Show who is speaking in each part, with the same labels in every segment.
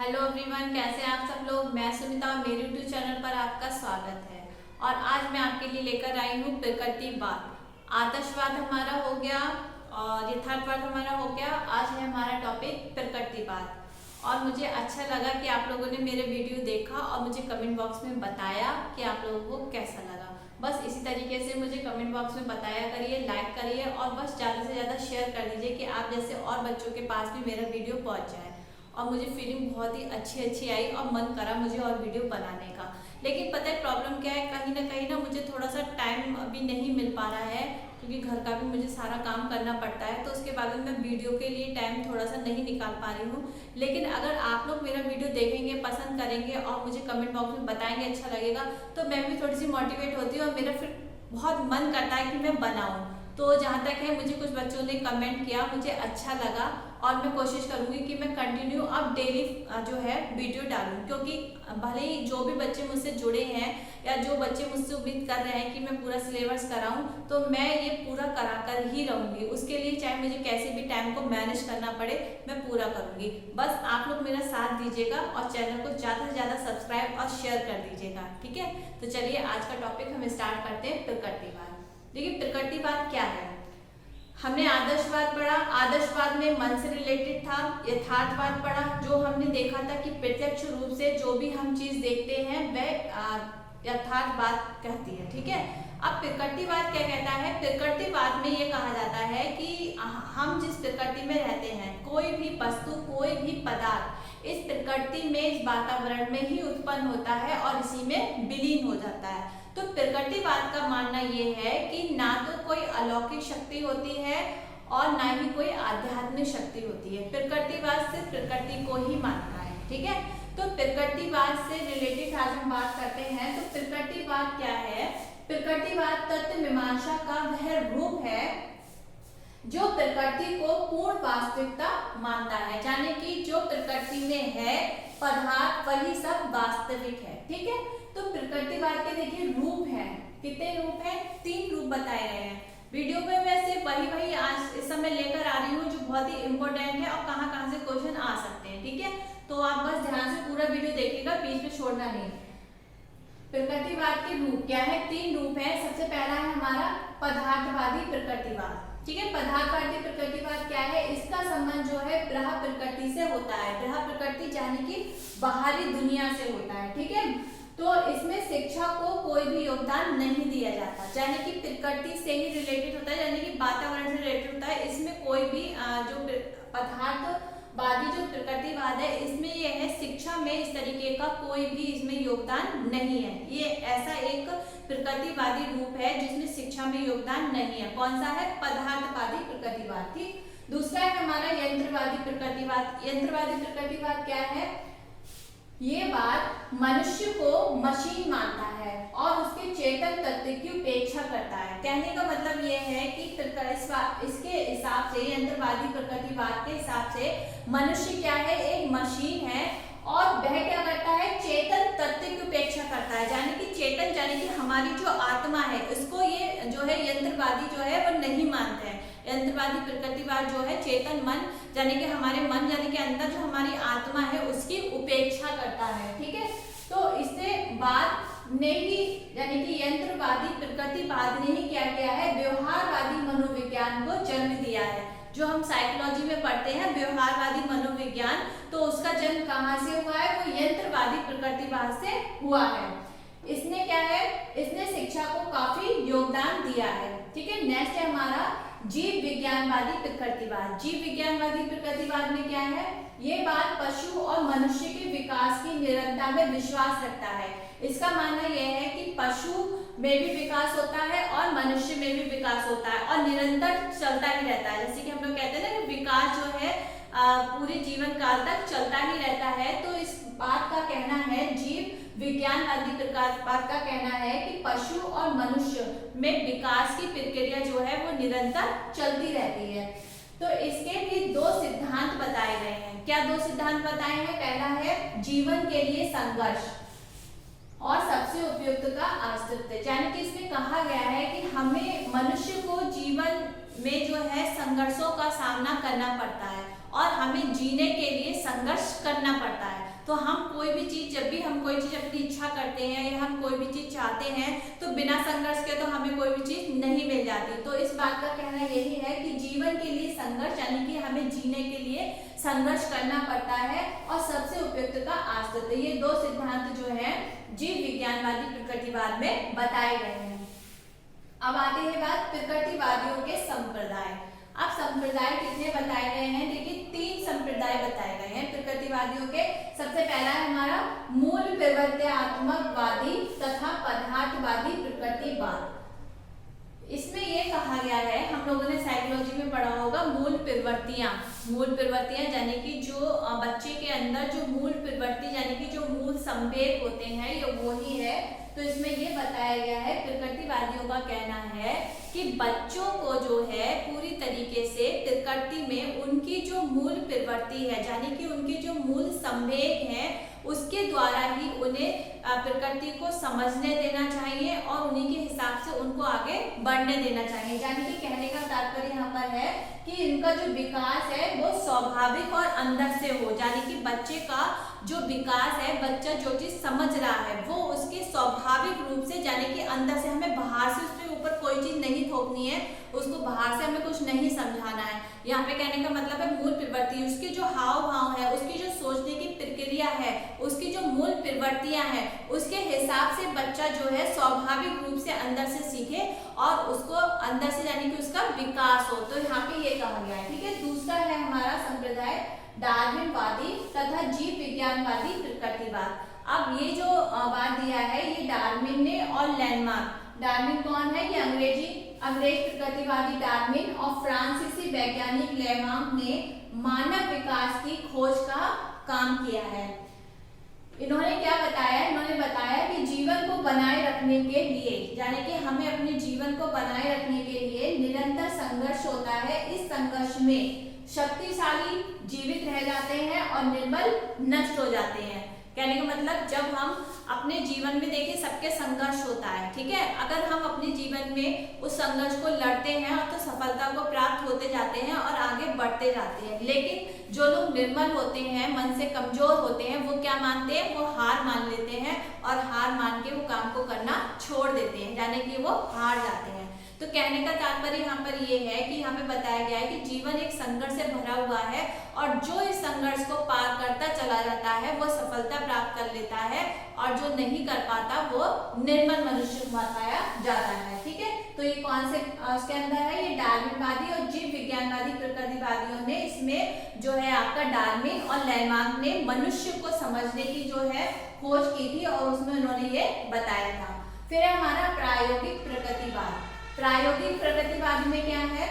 Speaker 1: Hello everyone, कैसे हैं आप सब लोग। मैं सुनीता और मेरे यूट्यूब चैनल पर आपका स्वागत है। और आज मैं आपके लिए लेकर आई हूँ प्रकृतिवाद। आदर्शवाद हमारा हो गया और यथार्थवाद हमारा हो गया। आज है हमारा टॉपिक प्रकृतिवाद। और मुझे अच्छा लगा कि आप लोगों ने मेरे वीडियो देखा और मुझे कमेंट बॉक्स में बताया कि आप लोगों को कैसा लगा। बस इसी तरीके से मुझे कमेंट बॉक्स में बताया करिए, लाइक करिए और बस ज़्यादा से ज़्यादा शेयर कर दीजिए कि आप जैसे और बच्चों के पास भी मेरा वीडियो पहुँच जाए। और मुझे फीलिंग बहुत ही अच्छी आई और मन करा मुझे और वीडियो बनाने का। लेकिन पता है प्रॉब्लम क्या है, कहीं ना मुझे थोड़ा सा टाइम अभी नहीं मिल पा रहा है, क्योंकि घर का भी मुझे सारा काम करना पड़ता है। तो उसके बाद मैं वीडियो के लिए टाइम थोड़ा सा नहीं निकाल पा रही हूँ। लेकिन अगर आप लोग मेरा वीडियो देखेंगे, पसंद करेंगे और मुझे कमेंट बॉक्स में बताएंगे अच्छा लगेगा, तो मैं भी थोड़ी सी मोटिवेट होती हूँ और मेरा फिर बहुत मन करता है कि मैं बनाऊँ। तो जहाँ तक है, मुझे कुछ बच्चों ने कमेंट किया, मुझे अच्छा लगा और मैं कोशिश करूंगी कि मैं कंटिन्यू अब डेली जो है वीडियो डालूं। क्योंकि भले ही जो भी बच्चे मुझसे जुड़े हैं या जो बच्चे मुझसे उम्मीद कर रहे हैं कि मैं पूरा सिलेबस कराऊं, तो मैं ये पूरा करा कर ही रहूंगी। उसके लिए चाहे मुझे कैसे भी टाइम को मैनेज करना पड़े, मैं पूरा करूंगी। बस आप लोग मेरा साथ दीजिएगा और चैनल को ज़्यादा से ज़्यादा सब्सक्राइब और शेयर कर दीजिएगा, ठीक है। तो चलिए आज का टॉपिक हम स्टार्ट करते हैं, प्रकृतिवाद। देखिए प्रकृतिवाद क्या है। हमने आदर्शवाद पढ़ा, आदर्शवाद में मन से रिलेटेड था। यथार्थवाद पढ़ा, जो हमने देखा था कि प्रत्यक्ष रूप से जो भी हम चीज देखते हैं वह यथार्थवाद कहती है, ठीक है। अब प्रकृतिवाद क्या कहता है। प्रकृतिवाद में ये कहा जाता है कि हम जिस प्रकृति में रहते हैं, कोई भी वस्तु, कोई भी पदार्थ इस प्रकृति में, इस वातावरण में ही उत्पन्न होता है और इसी में विलीन हो जाता है। तो प्रकृतिवाद का मानना ये है कि ना तो कोई अलौकिक शक्ति होती है और ना ही कोई आध्यात्मिक शक्ति होती है। प्रकृतिवाद सिर्फ प्रकृति को ही मानता है, ठीक है। तो प्रकृतिवाद से रिलेटेड आज हम बात करते हैं। तो प्रकृतिवाद क्या है। प्रकृतिवाद तत्व मीमांसा का वह रूप है जो प्रकृति को पूर्ण वास्तविकता मानता है। यानी कि जो प्रकृति में है पदार्थ वही सब वास्तविक है, ठीक है। तो प्रकृतिवाद के देखिए रूप है, कितने रूप है, 3 रूप बताए गए हैं। वीडियो में वैसे वही आज इस समय लेकर आ रही हूँ जो बहुत ही इंपॉर्टेंट है और कहाँ से क्वेश्चन आ सकते हैं, ठीक है। तो आप बस ध्यान से पूरा वीडियो देखिएगा, बीच में छोड़ना नहीं। प्रकृतिवाद के रूप क्या है, 3 रूप है। सबसे पहला है हमारा पदार्थवादी प्रकृतिवाद, ठीक है। पदार्थवादी प्रकृतिवाद क्या है, इसका संबंध जो है ग्रह प्रकृति से होता है। ग्रह प्रकृति यानी कि बाहरी दुनिया से होता है, ठीक है। तो इसमें शिक्षा को कोई भी योगदान नहीं दिया जाता, यानी कि प्रकृति से ही रिलेटेड होता है, यानी कि वातावरण से रिलेटेड होता है। इसमें कोई भी जो पदार्थवादी जो प्रकृतिवाद है, इसमें यह है शिक्षा में इस तरीके का कोई भी इसमें योगदान नहीं है। ये ऐसा एक प्रकृतिवादी रूप है जिसमें शिक्षा में योगदान नहीं है। कौन सा है, पदार्थवादी प्रकृतिवाद, ठीक। दूसरा है हमारा यंत्रवादी प्रकृतिवाद। यंत्रवादी प्रकृतिवाद क्या है, ये बात मनुष्य को मशीन मानता है और उसके चेतन तत्व की उपेक्षा करता है। कहने का मतलब ये है कि इसके हिसाब से, यंत्रवादी प्रकृतिवाद के हिसाब से मनुष्य क्या है, एक मशीन है और वह क्या करता है, चेतन तत्व की उपेक्षा करता है। यानी कि चेतन, यानी कि हमारी जो आत्मा है, उसको ये जो है यंत्रवादी जो है वो नहीं मानते हैं। यंत्रवादी प्रकृतिवाद जो है चेतन मन, यानी कि हमारे मन, यानी कि अंदर जो हमारी आत्मा है उसकी उपेक्षा करता है, ठीक है। तो इससे बाद ने ही, यानी कि यंत्रवादी प्रकृतिवाद ने ही क्या किया है, व्यवहारवादी मनोविज्ञान को जन्म दिया है। जो हम साइकोलॉजी में पढ़ते हैं व्यवहारवादी मनोविज्ञान, तो उसका जन्म कहाँ से हुआ है, वो यंत्रवादी प्रकृतिवाद से हुआ है। इसने क्या है, इसने शिक्षा को काफी योगदान दिया है, ठीक है। नेक्स्ट है हमारा जीव विज्ञानवादी प्रकृतिवाद। जीव विज्ञानवादी प्रकृतिवाद में क्या है, ये बात पशु और मनुष्य के विकास की निरंतरता में विश्वास रखता है। इसका मानना यह है कि पशु में भी विकास होता है और मनुष्य में भी विकास होता है और निरंतर चलता ही रहता है। जैसे कि हम लोग कहते हैं ना कि विकास जो है पूरे जीवन काल तक चलता ही रहता है। तो इस बात का कहना है, जीव विज्ञानवादी प्रकृतिवाद का कहना है कि पशु और मनुष्य में विकास की प्रक्रिया जो है वो निरंतर चलती रहती है। तो इसके भी 2 सिद्धांत बताए गए हैं। क्या 2 सिद्धांत बताए हैं, पहला है जीवन के लिए संघर्ष और सबसे उपयुक्त का अस्तित्व। यानी कि इसमें कहा गया है कि हमें, मनुष्य को जीवन में जो है संघर्षों का सामना करना पड़ता है और हमें जीने के लिए संघर्ष करना पड़ता है। तो हम कोई भी चीज, जब भी हम कोई चीज अपनी इच्छा करते हैं या हम कोई भी चीज चाहते हैं तो बिना संघर्ष के तो हमें कोई भी चीज नहीं मिल जाती। तो इस बात का कहना यही है कि जीवन के लिए संघर्ष, यानी कि हमें जीने के लिए संघर्ष करना पड़ता है और सबसे उपयुक्त का आश्रित। ये दो सिद्धांत जो है जीव विज्ञानवादी प्रकृतिवाद में बताए गए हैं। अब आते हैं बात प्रकृतिवादियों के संप्रदाय। अब संप्रदाय कितने बताए गए हैं? देखिए 3 संप्रदाय बताए गए हैं प्रकृतिवादियों के। सबसे पहला है हमारा मूल प्रवृत्त्यात्मकवादी तथा पदार्थवादी प्रकृतिवाद। इसमें ये कहा गया है, हम लोगों ने साइकोलॉजी में पढ़ा होगा, मूल प्रवृत्तियां यानी कि जो बच्चे के अंदर जो मूल प्रवृत्ति यानी कि जो मूल संवेग होते हैं ये वही है। तो इसमें ये बताया गया है, प्रकृतिवादियों का कहना है कि बच्चों को जो है पूरी तरीके से प्रकृति में उनकी जो मूल प्रवृत्ति है यानी कि उनके जो मूल संवेग है उसके द्वारा ही उन्हें प्रकृति को समझने देना चाहिए और उन्हीं के हिसाब से उनको आगे बढ़ने देना चाहिए। यानी कि कहने का तात्पर्य यहाँ पर है कि इनका जो विकास है वो स्वाभाविक और अंदर से हो, यानी कि बच्चे का जो विकास है, बच्चा जो चीज समझ रहा है वो उसके स्वाभाविक रूप से, यानी कि अंदर से, हमें बाहर से उसके ऊपर कोई चीज नहीं थोपनी है, उसको बाहर से हमें कुछ नहीं समझाना है। यहाँ पे कहने का मतलब है मूल प्रवृत्ति, उसकी जो हाव भाव है, उसकी जो सोचने की प्रक्रिया है, उसकी जो मूल प्रवृत्तियां हैं, उसके हिसाब से बच्चा जो है स्वाभाविक रूप से अंदर से सीखे और उसको अंदर से यानी कि उसका विकास हो। तो यहाँ पे ये कहा गया है। ठीक है, दूसरा है हमारा संप्रदाय डार्विनवादी तथा जीव विज्ञानवादी प्रकृतिवाद। अब ये जो बात दिया है ये डार्विन ने और लैंडमार्क। डार्विन कौन है? ये अंग्रेज प्रकृतिवादी डार्विन और फ्रांसीसी वैज्ञानिक लैंडमार्क ने मानव विकास की खोज का काम किया है। इन्होंने क्या बताया? इन्होंने बताया कि जीवन को बनाए रखने के लिए, यानी कि हमें अपने जीवन को बनाए रखने के लिए निरंतर संघर्ष होता है। इस संघर्ष में शक्तिशाली जीवित रह जाते हैं और निर्बल नष्ट हो जाते हैं। कहने का मतलब जब हम अपने जीवन में देखिए सबके संघर्ष होता है, ठीक है, अगर हम अपने जीवन में उस संघर्ष को लड़ते हैं और तो सफलता को प्राप्त होते जाते हैं और आगे बढ़ते जाते हैं। लेकिन जो लोग निर्बल होते हैं, मन से कमजोर होते हैं, वो क्या मानते हैं? वो हार मान लेते हैं और हार मान के वो काम को करना छोड़ देते हैं, यानी कि वो हार जाते हैं। तो कहने का तात्पर्य यहाँ पर ये है कि यहाँ पे बताया गया है कि जीवन एक संघर्ष से भरा हुआ है और जो इस संघर्ष को पार करता चला जाता है वो सफलता प्राप्त कर लेता है और जो नहीं कर पाता वो निर्बल मनुष्य बताया जाता है। ठीक है, तो ये कौन से उसके अंदर है? ये डार्विनवादी और जीव विज्ञानवादी प्रकृतिवादियों ने इसमें जो है आपका डार्विन और लैंडमार्क ने मनुष्य को समझने की जो है खोज की थी और उसमें उन्होंने ये बताया था। फिर है हमारा प्रायोगिक प्रकृतिवाद। प्रायोगिक प्रकृतिवाद में क्या है?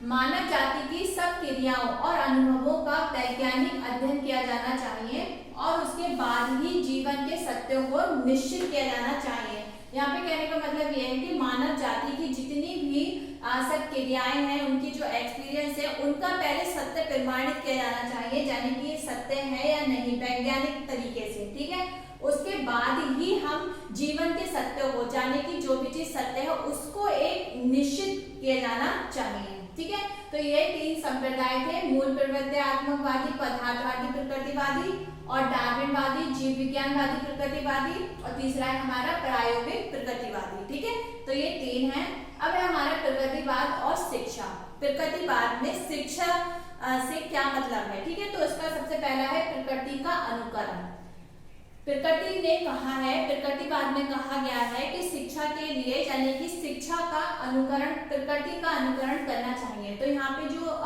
Speaker 1: मानव जाति की सब क्रियाओं और अनुभवों का वैज्ञानिक अध्ययन किया जाना चाहिए और उसके बाद ही जीवन के सत्यों को निश्चित किया जाना चाहिए। यहाँ पे कहने का मतलब ये है कि मानव जाति की जितनी भी सब क्रियाएं हैं, उनकी जो एक्सपीरियंस है, उनका पहले सत्य प्रमाणित किया जाना चाहिए, यानी कि ये सत्य है या नहीं वैज्ञानिक तरीके से। ठीक है, उसके बाद ही हम जीवन के सत्य को, यानी कि जो भी चीज सत्य है उसको एक निश्चित किया जाना चाहिए। ठीक है, तो ये 3 संप्रदाय थे, मूल प्रवृत्त्यात्मकवादी, पदार्थवादी प्रकृतिवादी और डार्विनवादी जीव विज्ञानवादी प्रकृतिवादी और तीसरा है हमारा प्रायोगिक प्रकृतिवादी। ठीक है, तो ये 3 हैं। अब है हमारा प्रकृतिवाद और शिक्षा। प्रकृतिवाद में शिक्षा से क्या मतलब है? ठीक है, तो इसका सबसे पहला है प्रकृति का अनुकरण। प्रकृति ने कहा है, प्रकृतिवाद में कहा गया है कि शिक्षा के लिए, यानी कि शिक्षा का अनुकरण, प्रकृति का अनुकरण करना चाहिए। तो यहाँ पे जो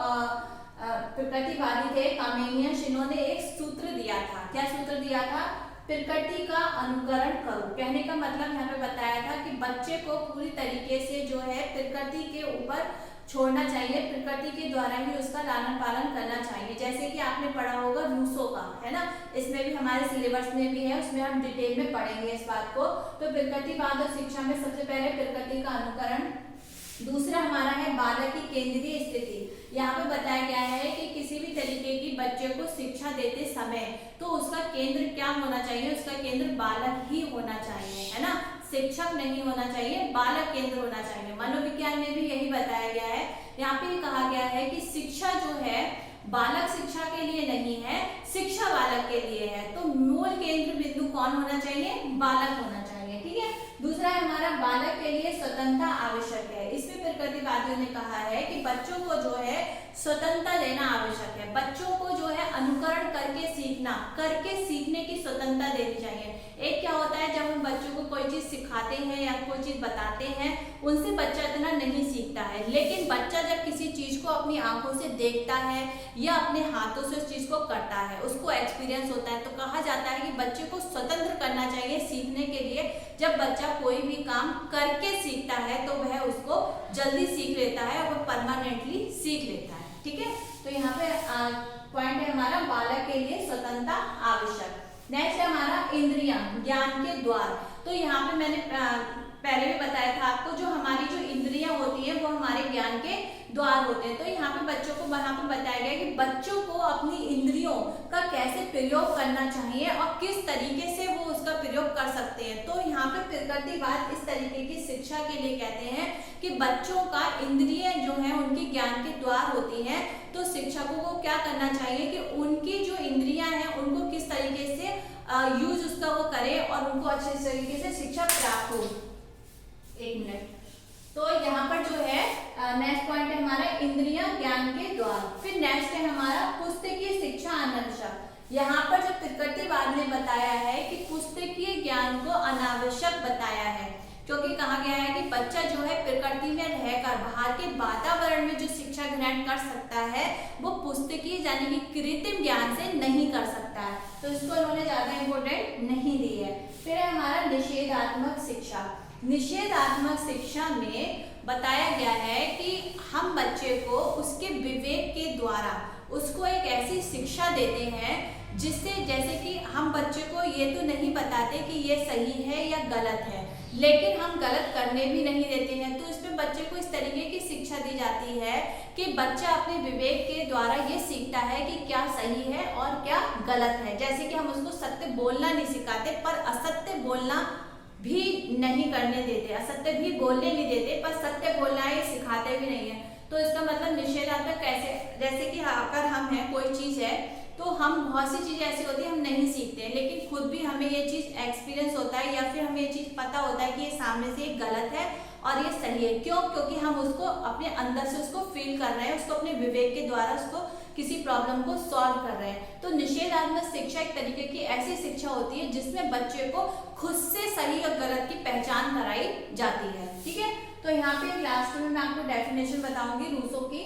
Speaker 1: प्रकृतिवादी थे कामेनियस, इन्होंने एक सूत्र दिया था। क्या सूत्र दिया था? प्रकृति का अनुकरण करो। कहने का मतलब यहाँ पे बताया था कि बच्चे को पूरी तरीके से जो है प्रकृति के ऊपर छोड़ना चाहिए, प्रकृति के द्वारा ही उसका लालन पालन करना चाहिए। जैसे कि आपने पढ़ा होगा रूसो का, है ना, इसमें भी हमारे सिलेबस में भी है, उसमें हम डिटेल में पढ़ेंगे इस बात को। तो प्रकृतिवाद और शिक्षा में सबसे पहले प्रकृति का अनुकरण। दूसरा हमारा है बालक की केंद्रीय स्थिति। यहाँ पे बताया गया है कि किसी भी तरीके की बच्चे को शिक्षा देते समय तो उसका केंद्र क्या होना चाहिए? उसका केंद्र बालक ही होना चाहिए, है ना, शिक्षक नहीं होना चाहिए, बालक केंद्र होना चाहिए। मनोविज्ञान में भी यही बताया गया है। यहाँ पे कहा गया है कि शिक्षा जो है बालक शिक्षा के लिए नहीं है, शिक्षा बालक के के लिए है, तो मूल केंद्र बिंदु कौन होना चाहिए? बालक होना चाहिए। ठीक है। दूसरा है हमारा बालक के लिए स्वतंत्रता आवश्यक है। इसमें प्रकृतिवादियों ने कहा है कि बच्चों को जो है स्वतंत्रता लेना आवश्यक है। बच्चों को जो है अनुकरण करके सीखना, करके सीखने की स्वतंत्रता देनी चाहिए। एक क्या होता है, जब हम बच्चों को कोई चीज सिखाते हैं या कोई चीज बताते हैं, उनसे बच्चा इतना नहीं सीखता है, लेकिन बच्चा जब किसी चीज को अपनी आंखों से देखता है या अपने हाथों से उस चीज को करता है, उसको एक्सपीरियंस होता है, तो कहा जाता है कि बच्चे को स्वतंत्र करना चाहिए सीखने के लिए। जब बच्चा कोई भी काम करके सीखता है तो वह उसको जल्दी सीख लेता है और वह परमानेंटली सीख लेता है। ठीक है। तो यहाँ पे पॉइंट है हमारा बालक के लिए स्वतंत्रता आवश्यक। नेक्स्ट है हमारा इंद्रियां, ज्ञान के द्वार। तो यहाँ पे मैंने पहले भी बताया था आपको, जो हमारी जो इंद्रियां होती हैं वो हमारे ज्ञान के द्वार होते हैं। तो यहाँ पे बच्चों को वहां पे बताया गया कि बच्चों को अपनी इंद्रियों का कैसे प्रयोग करना चाहिए और किस तरीके से वो उसका प्रयोग कर सकते हैं। तो यहाँ पे प्रकृतिवाद इस तरीके की शिक्षा के लिए कहते हैं कि बच्चों का इंद्रिय जो है उनकी ज्ञान के द्वार होती है। तो शिक्षकों को क्या करना चाहिए कि उनकी जो इंद्रियां हैं उनको किस तरीके से यूज उसका वो करे और उनको अच्छे तरीके से शिक्षा प्राप्त हो। एक मिनट। तो यहाँ पर जो है नेक्स्ट पॉइंट है हमारा इंद्रियां ज्ञान के द्वार। फिर नेक्स्ट है हमारा पुस्तकीय शिक्षा अनावश्यक। यहाँ पर जो प्रकृतिवाद ने बताया है कि पुस्तकीय ज्ञान को अनावश्यक बताया है, क्योंकि कहा गया है कि बच्चा जो है प्रकृति में रहकर बाहर के वातावरण में जो शिक्षा ग्रहण कर सकता है वो पुस्तकीय यानी कि कृत्रिम ज्ञान से नहीं कर सकता है। तो इसको उन्होंने ज्यादा इम्पोर्टेंट नहीं दी है। फिर है हमारा निषेधात्मक शिक्षा। निषेधात्मक शिक्षा में बताया गया है कि हम बच्चे को उसके विवेक के द्वारा उसको एक ऐसी शिक्षा देते हैं जिससे, जैसे कि हम बच्चे को ये तो नहीं बताते कि ये सही है या गलत है, लेकिन हम गलत करने भी नहीं देते हैं। तो इसमें बच्चे को इस तरीके की शिक्षा दी जाती है कि बच्चा अपने विवेक के द्वारा ये सीखता है कि क्या सही है और क्या गलत है। जैसे कि हम उसको सत्य बोलना नहीं सिखाते, पर असत्य बोलना भी नहीं करने देते, असत्य भी बोलने नहीं देते, पर सत्य बोलना है सिखाते भी नहीं है। तो इसका मतलब निषेधात्मक कैसे, जैसे कि अगर हम हैं कोई चीज है तो हम बहुत सी चीजें ऐसी होती है हम नहीं सीखते हैं, लेकिन खुद भी हमें ये चीज एक्सपीरियंस होता है या फिर हमें ये चीज पता होता है कि ये सामने से गलत है और ये सही है। क्यों? क्योंकि हम उसको अपने अंदर से उसको फील कर रहे हैं, उसको अपने विवेक के द्वारा उसको किसी प्रॉब्लम को सॉल्व कर रहे हैं। तो निषेधात्मक शिक्षा एक तरीके की ऐसी शिक्षा होती है जिसमें बच्चे को खुद से सही और गलत की पहचान कराई जाती है। ठीक है। तो यहाँ पे लास्ट में मैं आपको डेफिनेशन बताऊंगी रूसो की।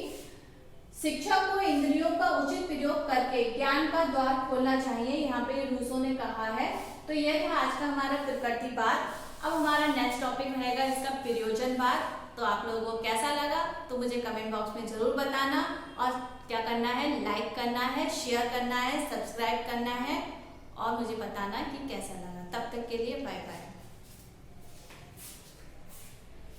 Speaker 1: शिक्षा को इंद्रियों का उचित प्रयोग करके ज्ञान का द्वार खोलना चाहिए, यहाँ पे रूसो ने कहा है। तो यह था आज का हमारा प्रकृतिवाद। अब हमारा नेक्स्ट टॉपिक रहेगा इसका प्रयोजनवाद। तो आप लोगों को कैसा लगा तो मुझे कमेंट बॉक्स में जरूर बताना, और क्या करना है, लाइक करना है, शेयर करना है, सब्सक्राइब करना है और मुझे बताना कि कैसा लगा। तब तक के लिए बाय बाय।